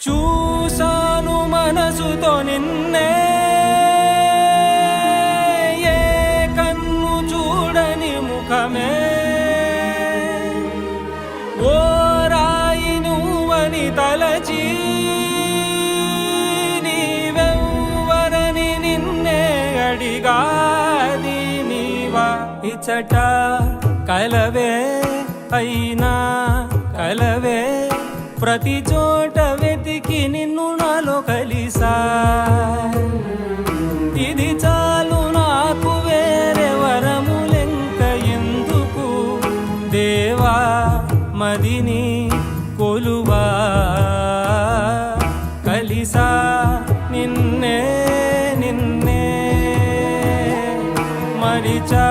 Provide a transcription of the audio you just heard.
చూసాను మనసుతో నిన్నే, ఏ కన్ను చూడని ముఖమే, ఓ రాయి నువ్వని తలచి నీవెవ్వరని నిన్నే అడిగాది నీవా. ఇచ్చట కలవే అయినా కలవే, ప్రతి చోట వెతికి నిన్ను నాలో కలిసా. ఇది చాలు నాకు, వేరే వరములెంక ఎందుకు, దేవా మదిని కొలువా. కలిసా నిన్నే నిన్నే మరిచా